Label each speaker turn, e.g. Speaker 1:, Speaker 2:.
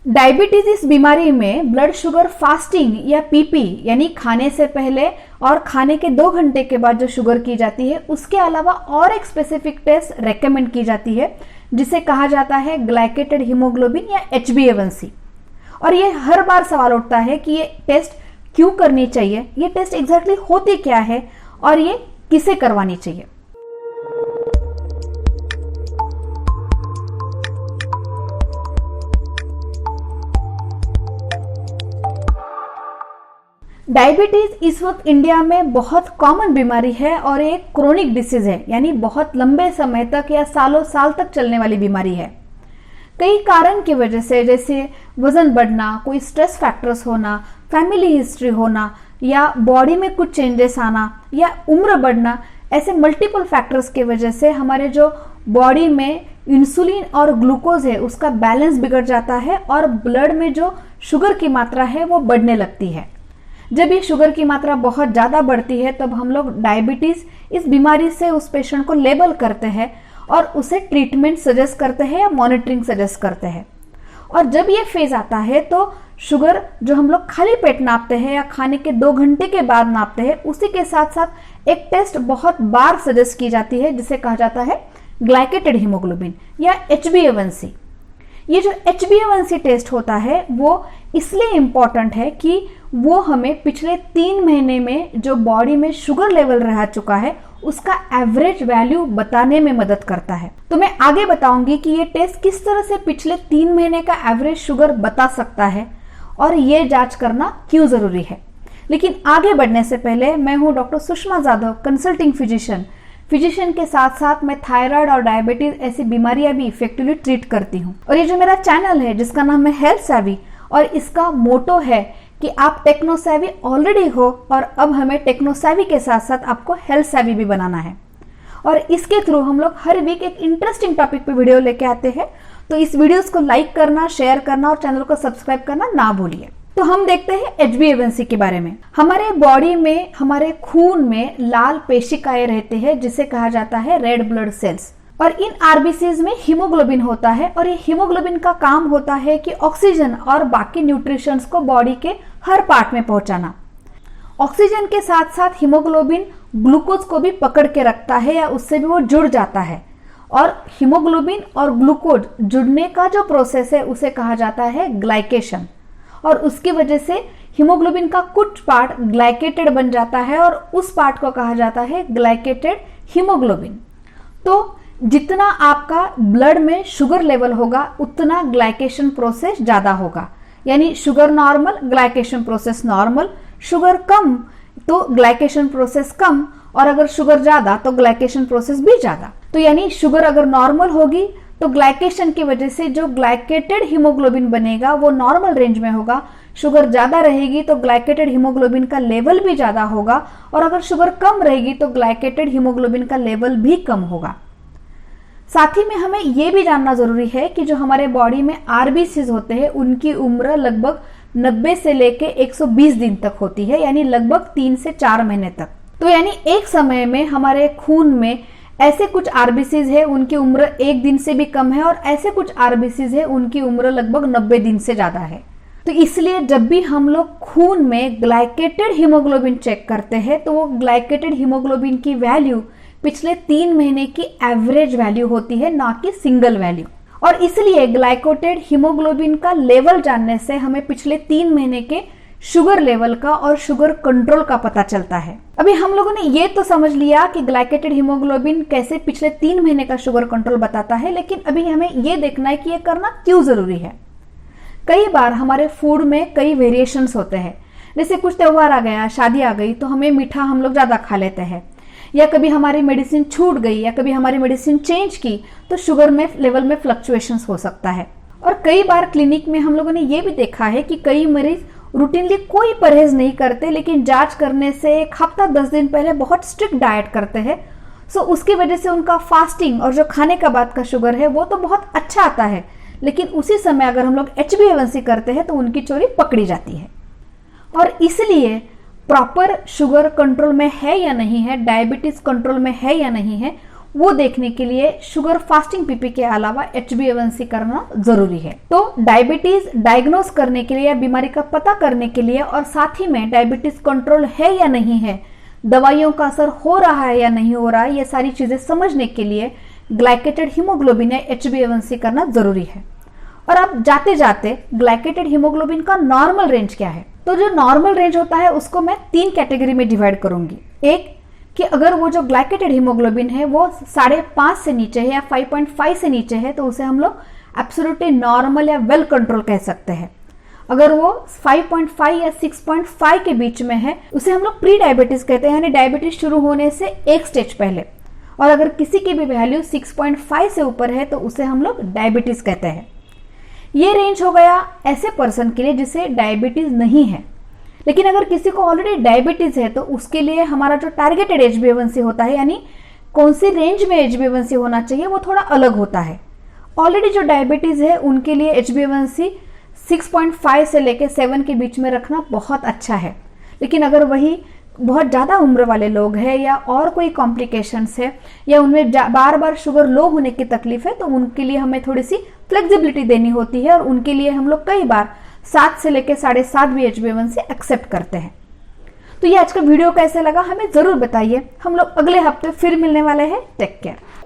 Speaker 1: Diabetes इस बीमारी में ब्लड शुगर फास्टिंग या पीपी यानी खाने से पहले और खाने के 2 घंटे के बाद जो शुगर की जाती है उसके अलावा और एक स्पेसिफिक टेस्ट रेकमेंड की जाती है जिसे कहा जाता है ग्लाइकेटेड हीमोग्लोबिन या HbA1c। और ये हर बार सवाल उठता है कि ये टेस्ट क्यों करनी चाहिए, ये टेस्ट एग्जैक्टली होती क्या है और ये किसे करवानी चाहिए। डायबिटीज इस वक्त इंडिया में बहुत कॉमन बीमारी है और एक क्रोनिक डिसीज है, यानी बहुत लंबे समय तक या सालों साल तक चलने वाली बीमारी है। कई कारण की वजह से, जैसे वजन बढ़ना, कोई स्ट्रेस फैक्टर्स होना, फैमिली हिस्ट्री होना या बॉडी में कुछ चेंजेस आना या उम्र बढ़ना, ऐसे मल्टीपल फैक्टर्स की वजह से हमारे जो बॉडी में इंसुलिन और ग्लूकोज है उसका बैलेंस बिगड़ जाता है और ब्लड में जो शुगर की मात्रा है वो बढ़ने लगती है। जब ये शुगर की मात्रा बहुत ज्यादा बढ़ती है तब हम लोग डायबिटीज इस बीमारी से उस पेशेंट को लेबल करते हैं और उसे ट्रीटमेंट सजेस्ट करते हैं या मॉनिटरिंग सजेस्ट करते हैं। और जब ये फेज आता है तो शुगर जो हम लोग खाली पेट नापते हैं या खाने के 2 घंटे के बाद नापते हैं, उसी के साथ साथ एक टेस्ट बहुत बार सजेस्ट की जाती है जिसे कहा जाता है ग्लाइकेटेड हीमोग्लोबिन या HbA1c। ये जो HbA1c टेस्ट होता है वो इसलिए इंपॉर्टेंट है कि वो हमें पिछले 3 महीने में जो बॉडी में शुगर लेवल रह चुका है उसका एवरेज वैल्यू बताने में मदद करता है। तो मैं आगे बताऊंगी कि ये टेस्ट किस तरह से पिछले 3 महीने का एवरेज शुगर बता सकता है और ये जांच करना क्यों जरूरी है। लेकिन आगे बढ़ने से पहले मैं हूं doctor Sushma Jadhav, consulting physician के साथ साथ मैं थायराइड और डायबिटीज ऐसी बीमारियां भी इफेक्टिवली ट्रीट करती हूँ। और ये जो मेरा चैनल है जिसका नाम है हेल्थ सेवी और इसका मोटो है कि आप टेक्नो सेवी ऑलरेडी हो और अब हमें टेक्नो सेवी के साथ साथ आपको हेल्थ सेवी भी बनाना है। और इसके थ्रू हम लोग हर वीक एक इंटरेस्टिंग टॉपिक पे वीडियो लेके आते हैं, तो इस वीडियोस को लाइक करना, शेयर करना और चैनल को सब्सक्राइब करना ना भूलिए। तो हम देखते हैं HbA1c के बारे में। हमारे बॉडी में, हमारे खून में लाल पेशिकाएं रहते हैं जिसे कहा जाता है रेड ब्लड सेल्स, और इन आरबीसीज में हीमोग्लोबिन होता है और ये हीमोग्लोबिन का काम होता है कि ऑक्सीजन और बाकी न्यूट्रिशंस को बॉडी के हर पार्ट में पहुंचाना। ऑक्सीजन के साथ साथ हीमोग्लोबिन ग्लूकोज को भी पकड़ के रखता है या उससे भी वो जुड़ जाता है, और हीमोग्लोबिन और ग्लूकोज जुड़ने का जो प्रोसेस है उसे कहा जाता है ग्लाइकेशन, और उसकी वजह से हीमोग्लोबिन का कुछ पार्ट ग्लाइकेटेड बन जाता है और उस पार्ट को कहा जाता है ग्लाइकेटेड हीमोग्लोबिन। तो जितना आपका ब्लड में शुगर लेवल होगा उतना ग्लाइकेशन प्रोसेस ज्यादा होगा, यानी sugar normal, glycation process normal, sugar कम तो ग्लाइकेशन प्रोसेस कम, और अगर शुगर ज्यादा तो ग्लाइकेशन प्रोसेस भी ज्यादा। तो यानी शुगर अगर नॉर्मल होगी तो ग्लाइकेशन की वजह से जो ग्लाइकेटेड हीमोग्लोबिन बनेगा वो नॉर्मल रेंज में होगा। शुगर ज्यादा रहेगी तो ग्लाइकेटेड हीमोग्लोबिन का लेवल भी ज्यादा होगा, और अगर शुगर कम रहेगी तो ग्लाइकेटेड हीमोग्लोबिन का लेवल भी कम होगा। साथ ही में हमें यह भी जानना जरूरी है कि जो हमारे बॉडी में आरबीसीज होते हैं उनकी उम्र लगभग 90 से लेके 120 दिन तक होती है, यानी लगभग 3 से 4 महीने तक। तो यानी एक समय में हमारे खून में ऐसे कुछ आरबीसीज है उनकी उम्र 1 दिन से भी कम है, और ऐसे कुछ आरबीसीज है उनकी उम्र लगभग 90 दिन से ज्यादा है। तो इसलिए जब भी हम लोग खून में ग्लाइकेटेड हीमोग्लोबिन चेक करते हैं तो वो ग्लाइकेटेड हीमोग्लोबिन की वैल्यू पिछले 3 महीने की एवरेज वैल्यू होती है, ना कि सिंगल वैल्यू। और इसलिए ग्लाइकेटेड हीमोग्लोबिन का लेवल जानने से हमें पिछले 3 महीने के शुगर लेवल का और शुगर कंट्रोल का पता चलता है। अभी हम लोगों ने ये तो समझ लिया कि ग्लाइकेटेड हीमोग्लोबिन कैसे पिछले 3 महीने का शुगर कंट्रोल बताता है, लेकिन अभी हमें ये देखना है कि ये करना क्यों जरूरी है। कई बार हमारे फूड में कई वेरिएशंस होते हैं, जैसे कुछ त्योहार आ गया, शादी आ गई तो हमें मीठा हम लोग ज्यादा खा लेते हैं, या कभी हमारी मेडिसिन छूट गई या कभी हमारी मेडिसिन चेंज की तो शुगर में लेवल में फ्लक्चुएशंस हो सकता है। और कई बार क्लिनिक में हम लोगों ने ये भी देखा है कि कई मरीज रूटीनली कोई परहेज नहीं करते, लेकिन जांच करने से 1 हफ्ता 10 दिन पहले बहुत स्ट्रिक्ट डाइट करते हैं। सो उसकी वजह से उनका फास्टिंग और जो खाने का बाद का शुगर है वो तो बहुत अच्छा आता है, लेकिन उसी समय अगर हम लोग HbA1c करते हैं तो उनकी चोरी पकड़ी जाती है। और इसलिए प्रॉपर शुगर कंट्रोल में है या नहीं है, डायबिटीज कंट्रोल में है या नहीं है, वो देखने के लिए शुगर फास्टिंग पीपी के अलावा HbA1c करना जरूरी है। तो डायबिटीज डायग्नोस करने के लिए या बीमारी का पता करने के लिए और साथ ही में डायबिटीज कंट्रोल है या नहीं है, दवाइयों का असर हो रहा है या नहीं हो रहा है, ये सारी चीजें समझने के लिए ग्लाइकेटेड हीमोग्लोबिन या HbA1c करना जरूरी है। और अब जाते जाते ग्लाइकेटेड हीमोग्लोबिन का नॉर्मल रेंज क्या है? तो जो नॉर्मल रेंज होता है उसको मैं 3 कैटेगरी में डिवाइड करूंगी। एक कि अगर वो जो ग्लाइकेटेड हीमोग्लोबिन है वो 5.5 से नीचे है या 5.5 से नीचे है तो उसे हम लोग एब्सोल्युटली नॉर्मल या वेल कंट्रोल कह सकते हैं। अगर वो 5.5 या 6.5 के बीच में है उसे हम लोग प्री डायबिटीज कहते हैं, यानी डायबिटीज शुरू होने से एक स्टेज पहले। और अगर किसी की भी वैल्यू 6.5 से ऊपर है तो उसे हम लोग डायबिटीज कहते हैं। ये रेंज हो गया ऐसे पर्सन के लिए जिसे डायबिटीज नहीं है। लेकिन अगर किसी को ऑलरेडी डायबिटीज है तो उसके लिए हमारा जो टारगेटेड HbA1c होता है, यानी कौन सी रेंज में HbA1c होना चाहिए, वो थोड़ा अलग होता है। ऑलरेडी जो डायबिटीज है उनके लिए HbA1c 6.5 से लेके 7 के बीच में रखना बहुत अच्छा है। लेकिन अगर वही बहुत ज़्यादा उम्र वाले लोग हैं या और कोई कॉम्प्लिकेशंस है या उनमें बार बार शुगर लो होने की तकलीफ है तो उनके लिए हमें थोड़ी सी फ्लेक्सिबिलिटी देनी होती है और उनके लिए हम लोग कई बार 7 से लेकर 7.5 भी HbA1c एक्सेप्ट करते हैं। तो ये आज का वीडियो कैसे लगा हमें जरूर बताइए। हम लोग अगले हफ्ते फिर मिलने वाले हैं। Take care.